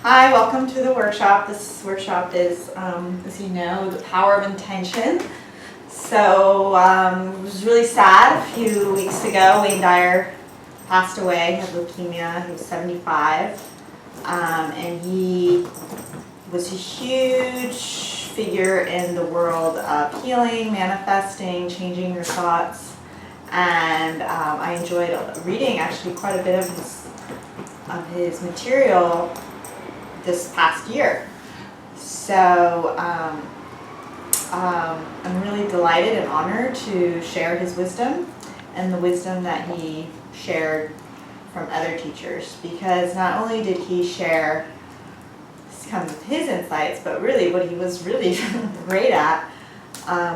Hi, welcome to the workshop. This workshop is, as you know, the power of intention. So it was really sad a few weeks ago. Dyer passed away, had leukemia. He was 75, and he was a huge figure in the world of healing, manifesting, changing your thoughts. And I enjoyed reading actually quite a bit of his material this past year. So I'm really delighted and honored to share his wisdom and the wisdom that he shared from other teachers, because not only did he share some of his insights, but really what he was really great at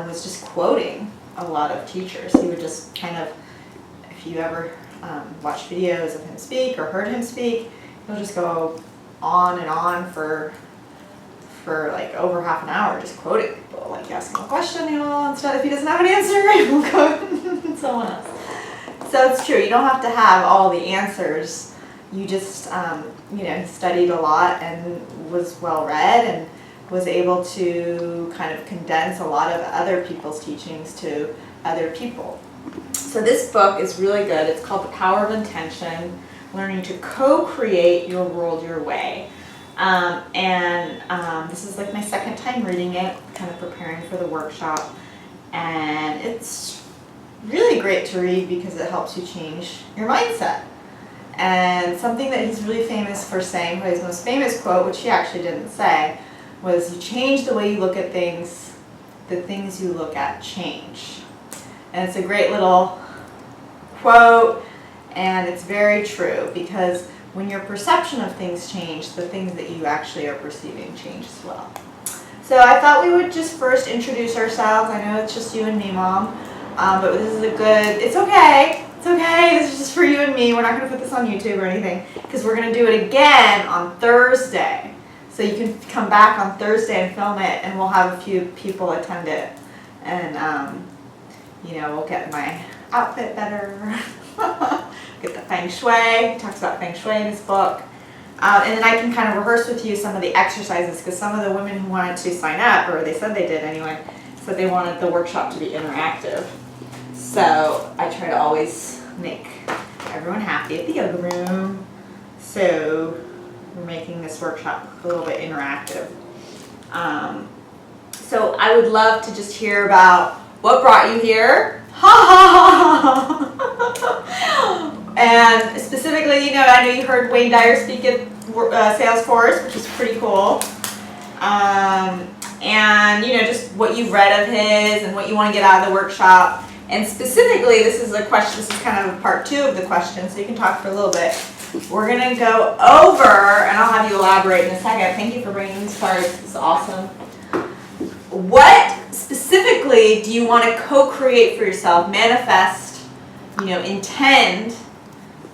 was just quoting a lot of teachers. He would just kind of, if you ever watched videos of him speak or heard him speak, he'll just go on and on for like over half an hour just quoting people, like asking a question, and stuff. If he doesn't have an answer, he will quote someone else. So it's true, you don't have to have all the answers. You just, he studied a lot and was well read and was able to kind of condense a lot of other people's teachings to other people. So this book is really good. It's called The Power of Intention, Learning to Co-Create Your World Your Way. This is like my second time reading it, kind of preparing for the workshop. And it's really great to read because it helps you change your mindset. And something that he's really famous for saying, his most famous quote, which he actually didn't say, was, "You change the way you look at things, the things you look at change." And it's a great little quote, and it's very true, because when your perception of things change, the things that you actually are perceiving change as well. So I thought we would just first introduce ourselves. I know it's just you and me, Mom, but this is it's okay. It's okay, this is just for you and me. We're not going to put this on YouTube or anything, because we're going to do it again on Thursday. So you can come back on Thursday and film it, and we'll have a few people attend it. And, we'll get my outfit better, get the feng shui. He talks about feng shui in his book. And then I can kind of rehearse with you some of the exercises, because some of the women who wanted to sign up, or they said they did anyway, said they wanted the workshop to be interactive. So I try to always make everyone happy at the yoga room. So we're making this workshop a little bit interactive. So I would love to just hear about what brought you here. Ha ha ha! And specifically, I know you heard Dyer speak at Salesforce, which is pretty cool. And just what you've read of his and what you want to get out of the workshop. And specifically, this is kind of part 2 of the question, so you can talk for a little bit. We're going to go over, and I'll have you elaborate in a second. Thank you for bringing these cards. This is awesome. What specifically do you want to co-create for yourself, manifest, intend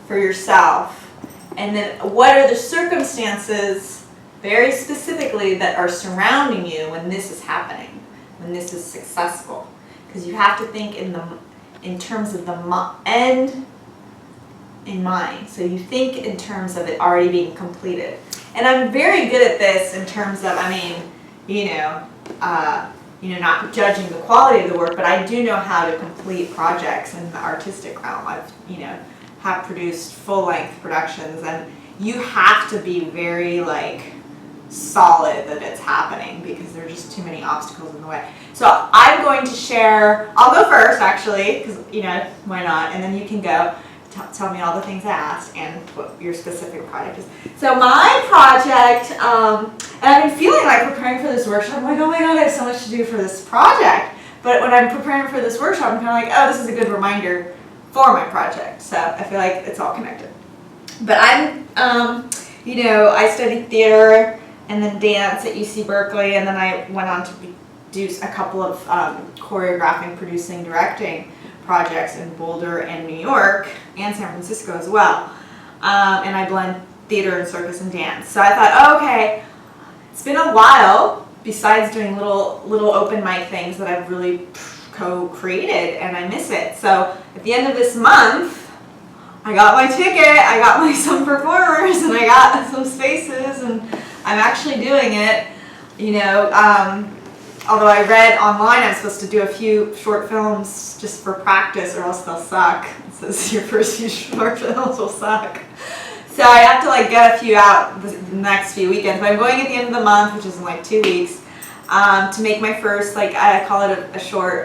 for yourself? And then what are the circumstances, very specifically, that are surrounding you when this is happening, when this is successful? Because you have to think in terms of the end in mind. So you think in terms of it already being completed. And I'm very good at this in terms of, not judging the quality of the work, but I do know how to complete projects in the artistic realm. I've, have produced full-length productions, and you have to be very, solid that it's happening, because there are just too many obstacles in the way. So I'm going to share, I'll go first actually, because, why not? And then you can go tell me all the things I asked and what your specific project is. So my project, and I've been feeling like preparing for this workshop, I'm like, oh my God, I have so much to do for this project. But when I'm preparing for this workshop, I'm kind of like, oh, this is a good reminder for my project. So I feel like it's all connected. But I studied theater and then dance at UC Berkeley, and then I went on to do a couple of choreographing, producing, directing projects in Boulder and New York and San Francisco as well. And I blend theater and circus and dance. So I thought, oh, okay, it's been a while, besides doing little open mic things that I've really co-created, and I miss it. So at the end of this month, I got my ticket, I got some performers, and I got some spaces, and I'm actually doing it. You know, although I read online I'm supposed to do a few short films just for practice or else they'll suck. It says your first few short films will suck. So I have to like get a few out the next few weekends. But I'm going at the end of the month, which is in like 2 weeks, to make my first, like I call it a short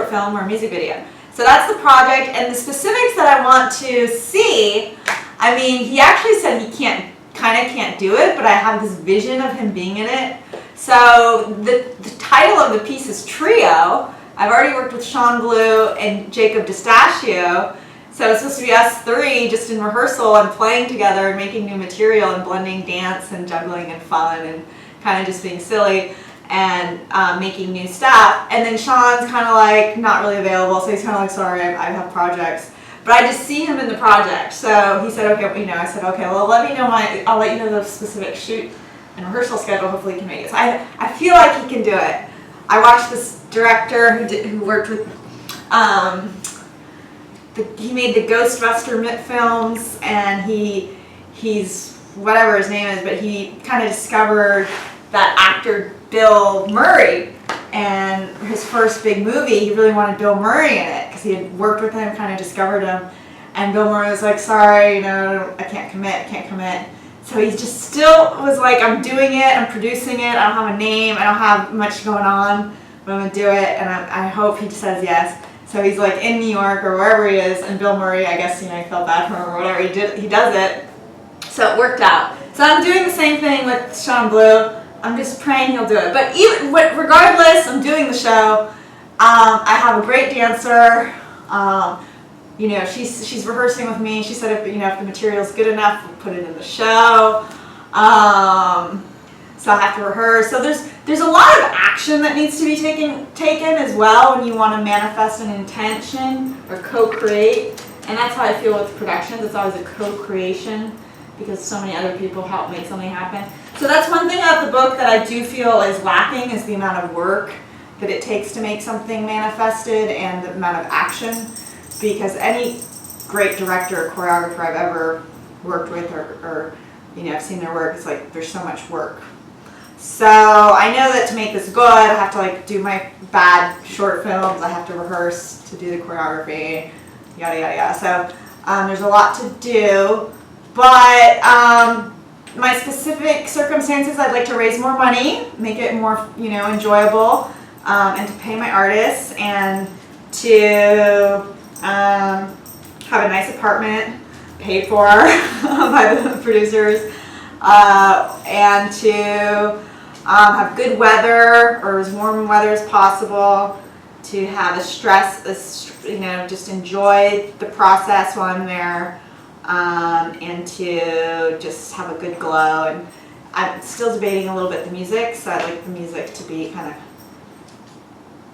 film or music video. So that's the project, and the specifics that I want to see, I mean, he actually said he can't do it, but I have this vision of him being in it. So the title of the piece is Trio. I've already worked with Sean Blue and Jacob D'Estachio. So it's supposed to be us three just in rehearsal and playing together and making new material and blending dance and juggling and fun and kind of just being silly and making new stuff. And then Sean's kind of like not really available, so he's kind of like, sorry, I have projects. But I just see him in the project. So he said, okay, you know, I said, okay, well, let me know I'll let you know the specific shoot and rehearsal schedule. Hopefully he can make it. So I feel like he can do it. I watched this director who worked with, he made the Ghostbuster films, and he's whatever his name is, but he kind of discovered that actor Bill Murray, and his first big movie, he really wanted Bill Murray in it because he had worked with him, kind of discovered him, and Bill Murray was like, sorry, you know, I can't commit. So he just still was like, I'm doing it, I'm producing it, I don't have a name, I don't have much going on, but I'm going to do it, and I hope he says yes. So he's like in New York or wherever he is, and Bill Murray, I guess, you know, he felt bad for him or whatever, he does it. So it worked out. So I'm doing the same thing with Sean Blue. I'm just praying he'll do it. But regardless, I'm doing the show. I have a great dancer. You know, she's rehearsing with me. She said if the material's good enough, we'll put it in the show. So I have to rehearse. So there's a lot of action that needs to be taken as well when you want to manifest an intention or co-create. And that's how I feel with productions. It's always a co-creation because so many other people help make something happen. So that's one thing about the book that I do feel is lacking, is the amount of work that it takes to make something manifested and the amount of action. Because any great director or choreographer I've ever worked with or you know, I've seen their work, it's like there's so much work. So I know that to make this good, I have to like do my bad short films, I have to rehearse to do the choreography, yada yada yada. So there's a lot to do, but my specific circumstances, I'd like to raise more money, make it more, you know, enjoyable, and to pay my artists, and to have a nice apartment paid for by the producers, and to have good weather, or as warm weather as possible, to have you know, just enjoy the process while I'm there, and to just have a good glow. And I'm still debating a little bit the music, so I'd like the music to be kind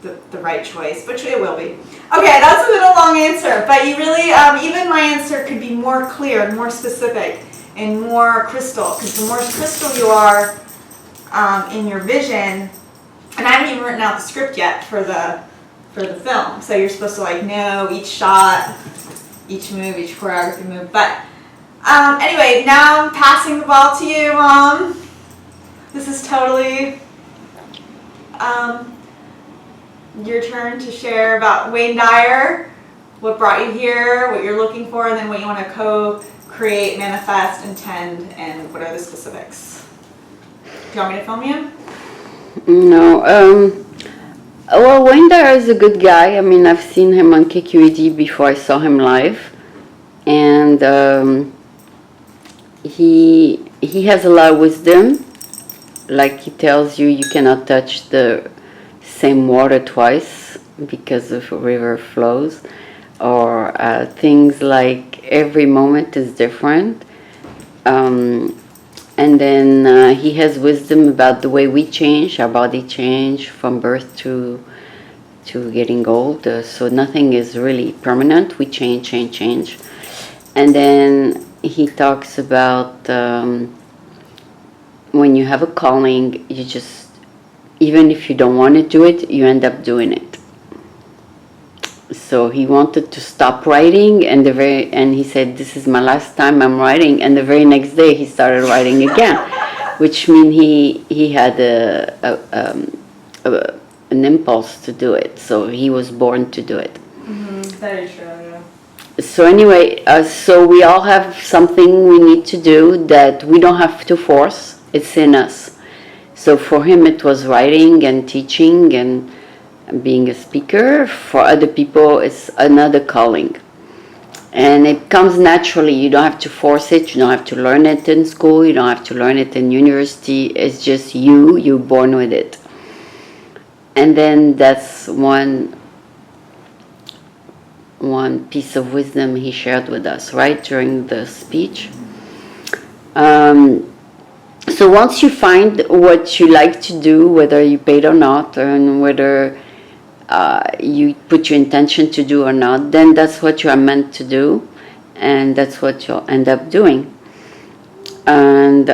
of the right choice, which it will be. Okay, that's a little long answer, but you really, even my answer could be more clear, more specific, and more crystal, because the more crystal you are in your vision, and I haven't even written out the script yet for the film, so you're supposed to like know each shot, each move, each choreography move. But anyway, now I'm passing the ball to you, Mom. This is totally your turn to share about Wayne Dyer, what brought you here, what you're looking for, and then what you want to co-create, manifest, intend, and what are the specifics. Do you want me to film you? No. Well, Wayne Dyer is a good guy. I mean, I've seen him on KQED before I saw him live, and he has a lot of wisdom. Like he tells you, you cannot touch the same water twice because of river flows, or things like every moment is different. And then he has wisdom about the way we change, our body change from birth to getting old. So nothing is really permanent. We change. And then he talks about when you have a calling, you just, even if you don't want to do it, you end up doing it. So he wanted to stop writing, and he said, this is my last time I'm writing, and the very next day he started writing again. which means he had an impulse to do it. So he was born to do it. Very true. Yeah. So anyway, so we all have something we need to do that we don't have to force. It's in us. So for him, it was writing and teaching and being a speaker. For other people, it's another calling. And it comes naturally. You don't have to force it. You don't have to learn it in school. You don't have to learn it in university. It's just you're born with it. And then that's one piece of wisdom he shared with us, right, during the speech. So once you find what you like to do, whether you paid or not, and whether you put your intention to do or not, then that's what you are meant to do, and that's what you'll end up doing. And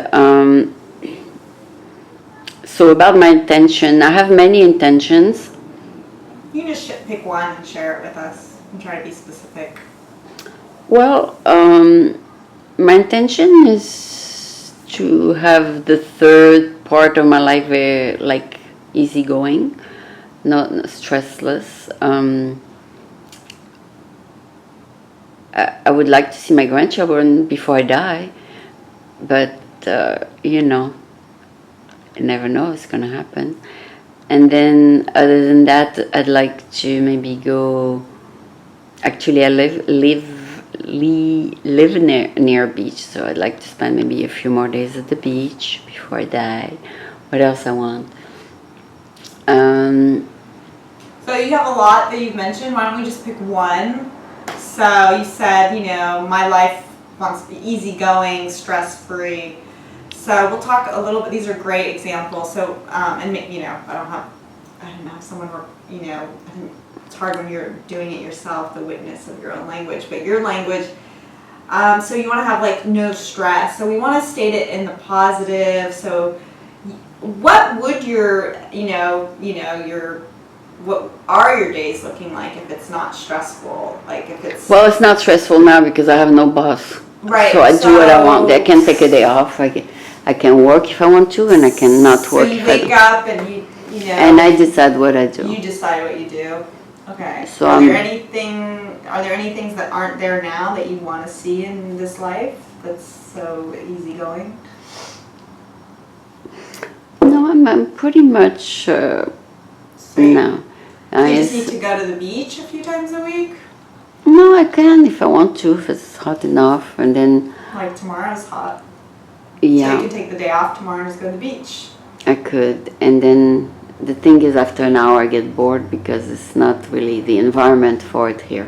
so about my intention, I have many intentions. You can just pick one and share it with us and try to be specific. Well, my intention is to have the third part of my life very, like, easygoing, not stressless. I would like to see my grandchildren before I die, but you know, I never know what's gonna happen. And then, other than that, I'd like to maybe go. Actually, I live near a beach, so I'd like to spend maybe a few more days at the beach before I die. What else I want? So you have a lot that you've mentioned. Why don't we just pick one? So you said, my life wants to be easygoing, stress-free. So we'll talk a little bit. These are great examples. So, I don't know, someone work, it's hard when you're doing it yourself, the witness of your own language, but your language. So you want to have like no stress. So we want to state it in the positive. So what would what are your days looking like if it's not stressful? Like if it's... Well, it's not stressful now because I have no boss. Right. So I do what I want. I can take a day off. I can work if I want to, and I can not work if I don't. So you wake up and you and I decide what I do. You decide what you do. Okay. So Are there any things that aren't there now that you want to see in this life that's so easygoing? No, I'm pretty much no. You just need to go to the beach a few times a week? No, I can if I want to, if it's hot enough, and then... Like tomorrow's hot. Yeah. So you can take the day off tomorrow and just go to the beach. I could, and then the thing is after an hour I get bored because it's not really the environment for it here.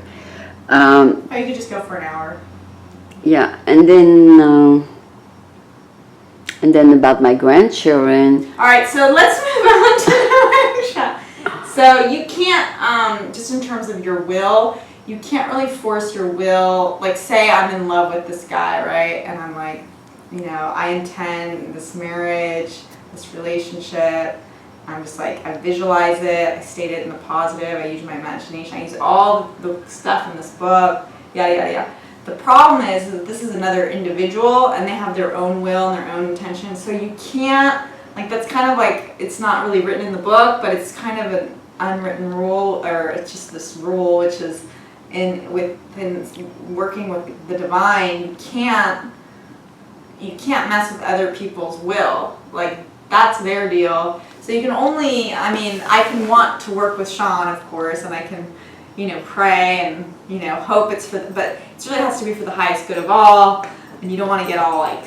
You could just go for an hour. Yeah, and then about my grandchildren. All right, so let's move on to the workshop. So you can't, just in terms of your will, you can't really force your will. Like, say I'm in love with this guy, right? And I'm like, I intend this marriage, this relationship. I'm just like, I visualize it, I state it in the positive, I use my imagination, I use all the stuff in this book, yada, yada, yada. The problem is that this is another individual and they have their own will and their own intentions, so you can't, like, that's kind of like, it's not really written in the book, but it's kind of an unwritten rule, or it's just this rule, which is within working with the divine, you can't mess with other people's will. Like, that's their deal. So you can only, I can want to work with Sean, of course, and I can, pray and, hope it's for, but it really has to be for the highest good of all, and you don't want to get all like,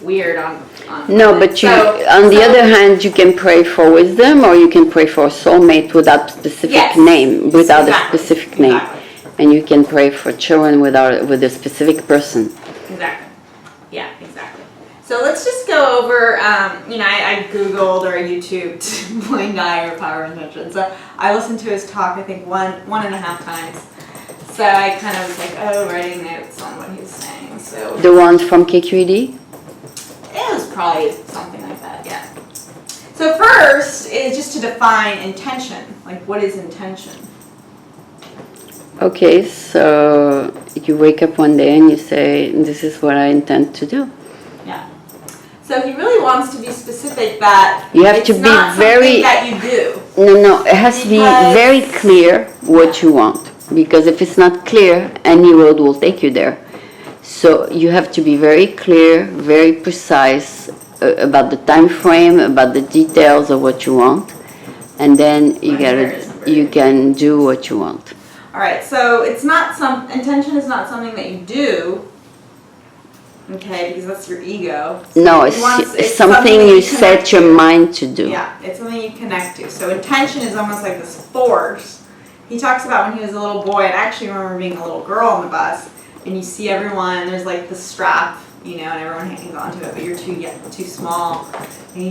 weird on No, but on the other hand, you can pray for wisdom, or you can pray for a soulmate without specific name, without a specific name. And you can pray for children with a specific person. Exactly. Yeah, exactly. So let's just go over, I Googled or YouTubed Wayne Dyer, Power of Intention. So I listened to his talk, I think, one and a half times. So I kind of was like, writing notes on what he was saying. So the one from KQED? It was probably something like that, yeah. So first is just to define intention. Like, what is intention? Okay, so you wake up one day and you say, this is what I intend to do. Yeah. So he really wants to be specific that You have it's to be not very- something that you do. No, it has to be Because- very clear what you want. Because if it's not clear, any road will take you there. So you have to be very clear, very precise about the time frame, about the details of what you want, and then you can do what you want. All right, so it's not intention is not something that you do. Okay, because that's your ego. So No, he wants- it's something that you connect set your to. mind to do. Yeah, it's something you connect to. So intention is almost like this force. He talks about when he was a little boy, and I actually remember being a little girl on the bus, and you see everyone, there's like the strap, and everyone hangs onto it, but you're too small. And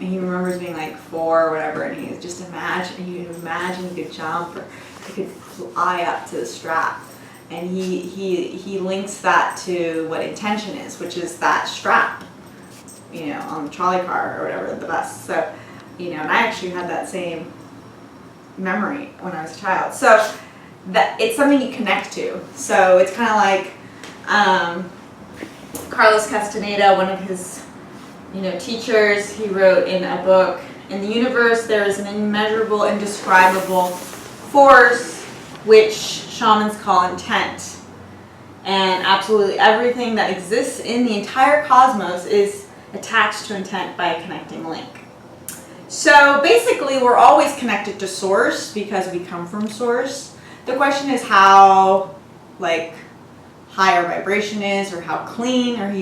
he remembers being like 4 or whatever, and he just imagine he could jump or he could fly up to the strap. And he links that to what intention is, which is that strap, on the trolley car or whatever, the bus. So, and I actually had that same memory when I was a child. So that it's something you connect to. So it's kind of like Carlos Castaneda, one of his teachers, he wrote in a book, "In the universe there is an immeasurable, indescribable force which shamans call intent. And absolutely everything that exists in the entire cosmos is attached to intent by a connecting link." So basically we're always connected to source because we come from source. The question is how high our vibration is, or how clean, or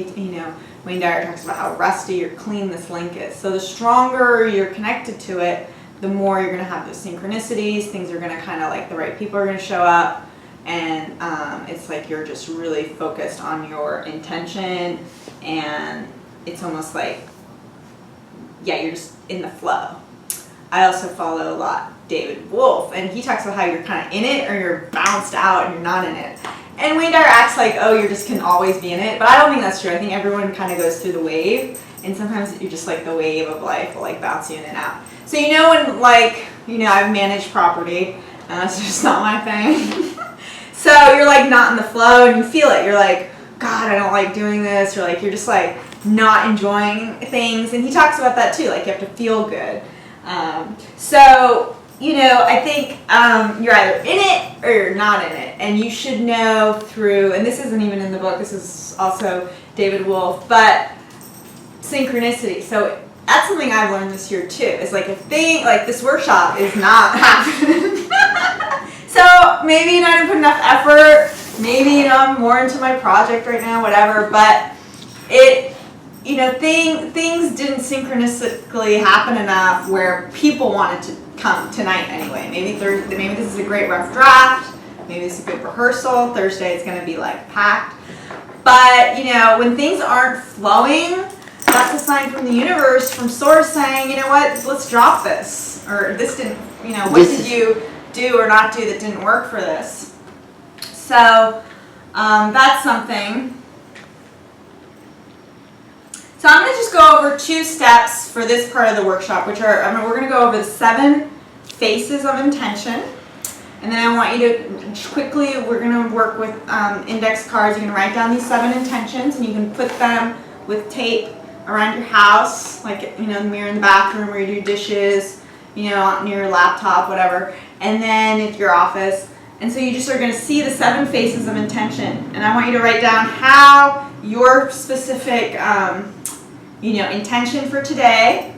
Wayne Dyer talks about how rusty or clean this link is. So the stronger you're connected to it, the more you're going to have those synchronicities. Things are going to kind of the right people are going to show up, and it's like you're just really focused on your intention, and it's almost like, you're just in the flow. I also follow a lot David Wolf, and he talks about how you're kind of in it or you're bounced out and you're not in it. And Wayne Dyer acts like, oh, you just can always be in it, but I don't think that's true. I think everyone kind of goes through the wave, and sometimes you're just like the wave of life will bounce you in and out. So when I've managed property, and that's just not my thing. So you're not in the flow, and you feel it. You're like, God, I don't like doing this, or you're just not enjoying things. And he talks about that too. You have to feel good. I think you're either in it or you're not in it, and you should know through. And this isn't even in the book. This is also David Wolf, but synchronicity. So that's something I've learned this year too. Is a thing this workshop is not happening. So maybe I didn't put enough effort. Maybe I'm more into my project right now, whatever. But things didn't synchronistically happen enough where people wanted to come tonight anyway. Maybe this is a great rough draft. Maybe this is a good rehearsal. Thursday it's going to be packed. But when things aren't flowing, that's a sign from the universe, from source, saying, you know what, let's drop this, or this didn't, what did you do or not do that didn't work for this? So that's something. So I'm going to just go over 2 steps for this part of the workshop, which are, we're going to go over the 7 faces of intention. And then I want you to quickly, we're going to work with index cards. You can write down these 7 intentions, and you can put them with tape around your house, the mirror in the bathroom where you do dishes, near your laptop, whatever. And then at your office. And so you just are going to see the 7 faces of intention. And I want you to write down how your specific intention for today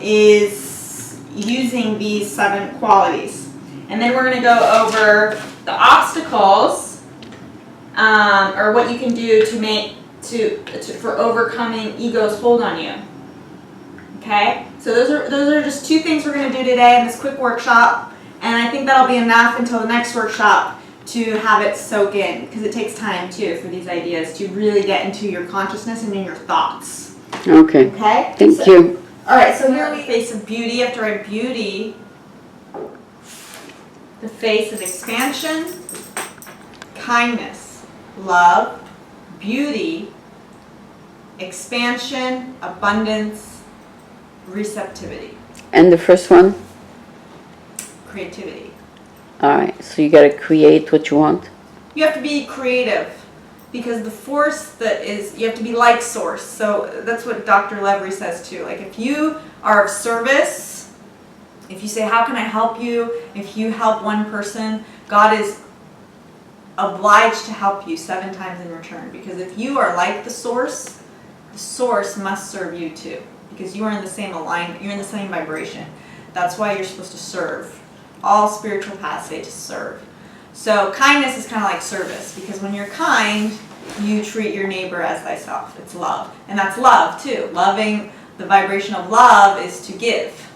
is using these 7 qualities. And then we're going to go over the obstacles, or what you can do for overcoming ego's hold on you. Okay? So those are just 2 things we're going to do today in this quick workshop, and I think that'll be enough until the next workshop to have it soak in, because it takes time too for these ideas to really get into your consciousness and in your thoughts. Okay. Okay? Thank you. All right, so here we face of beauty. You have to write beauty. The face of expansion, kindness, love, beauty, expansion, abundance, receptivity. And the first one? Creativity. All right, so you got to create what you want. You have to be creative. because the force that is, you have to be like source. So that's what Dr. Levry says too. Like if you are of service, if you say, how can I help you? If you help one person, God is obliged to help you 7 times in return. Because if you are like the source must serve you too. Because you are in the same alignment, you're in the same vibration. That's why you're supposed to serve. All spiritual paths say to serve. So kindness is kind of like service, because when you're kind, you treat your neighbor as thyself. It's love. And that's love too. Loving, the vibration of love is to give.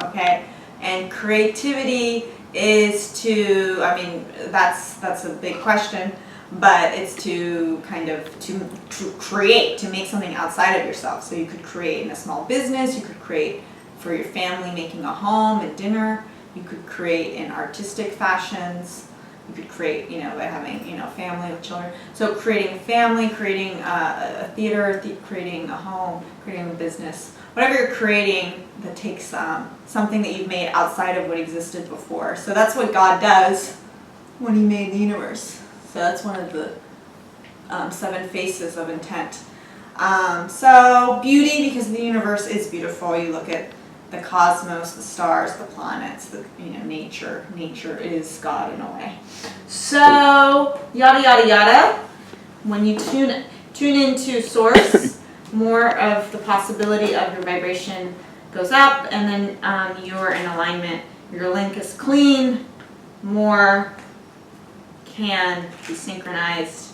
Okay? And creativity is to, I mean, that's a big question, but it's to kind of to create, to make something outside of yourself. So you could create in a small business, you could create for your family, making a home and dinner, you could create in artistic fashions, you could create, by having, family with children. So creating a family, creating a theater, creating a home, creating a business. Whatever you're creating that takes something that you've made outside of what existed before. So that's what God does when He made the universe. So that's one of the 7 faces of intent. So beauty, because the universe is beautiful. You look at the cosmos, the stars, the planets, the nature. Nature is God in a way. So yada yada yada. When you tune into source, more of the possibility of your vibration goes up, and then you're in alignment. Your link is clean. More can be synchronized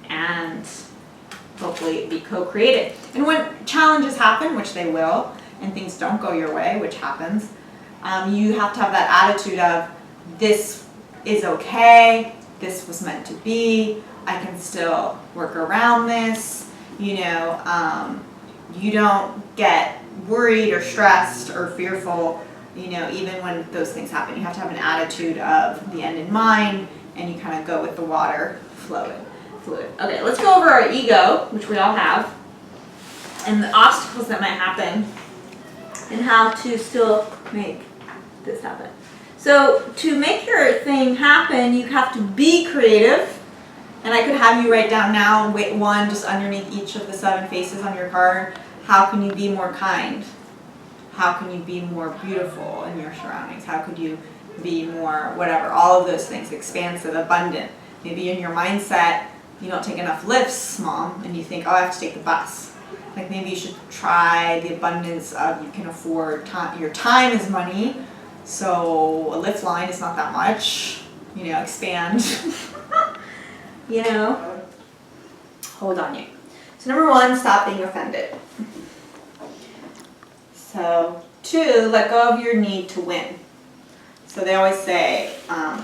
and hopefully be co-created. And when challenges happen, which they will, and things don't go your way, which happens, you have to have that attitude of, this is okay, this was meant to be, I can still work around this. You don't get worried or stressed or fearful, even when those things happen. You have to have an attitude of the end in mind, and you kind of go with the water, fluid. Okay, let's go over our ego, which we all have, and the obstacles that might happen, and how to still make this happen. So to make your thing happen, you have to be creative. And I could have you write down now, one just underneath each of the 7 faces on your card. How can you be more kind? How can you be more beautiful in your surroundings? How could you be more whatever? All of those things, expansive, abundant. Maybe in your mindset, you don't take enough lifts, Mom, and you think, oh, I have to take the bus. Like maybe you should try the abundance of, you can afford time. Your time is money, so a lift line is not that much. Expand. Hold on you. So number 1, stop being offended. So 2, let go of your need to win. So they always say,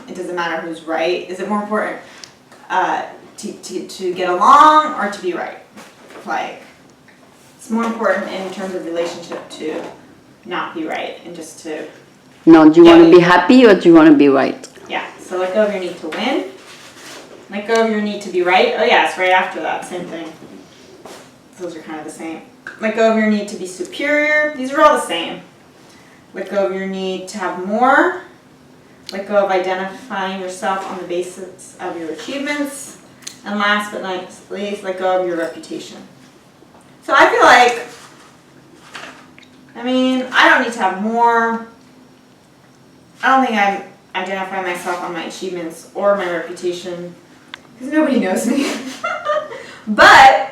it doesn't matter who's right. Is it more important to get along or to be right? Like, it's more important in terms of relationship to not be right and just to... No, do you want to be happy or do you want to be right? Yeah, so let go of your need to win. Let go of your need to be right. Oh yeah, it's right after that, same thing. Those are kind of the same. Let go of your need to be superior. These are all the same. Let go of your need to have more. Let go of identifying yourself on the basis of your achievements. And last but not least, let go of your reputation. So I feel like, I don't need to have more. I don't think I identify myself on my achievements or my reputation, because nobody knows me. But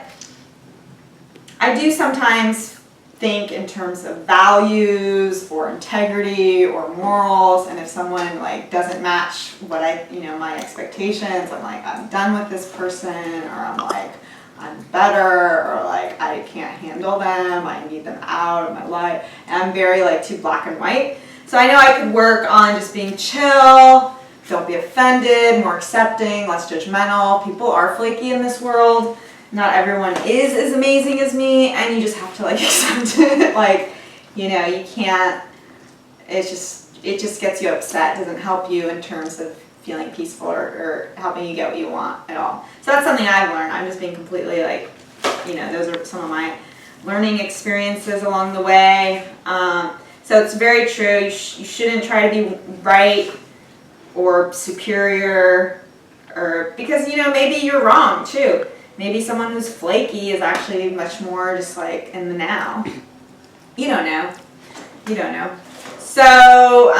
I do sometimes think in terms of values or integrity or morals, and if someone doesn't match what my expectations, I'm like, I'm done with this person, or I'm like, I'm better, or I can't handle them, I need them out of my life. And I'm very too black and white. So I know I could work on just being chill, don't be offended, more accepting, less judgmental. People are flaky in this world. Not everyone is as amazing as me, and you just have to accept it. You can't, it just gets you upset. It doesn't help you in terms of feeling peaceful or helping you get what you want at all. So that's something I've learned. I'm just being completely those are some of my learning experiences along the way. So it's very true. You shouldn't try to be right or superior, or because maybe you're wrong too. Maybe someone who's flaky is actually much more just like in the now. You don't know. You don't know. So,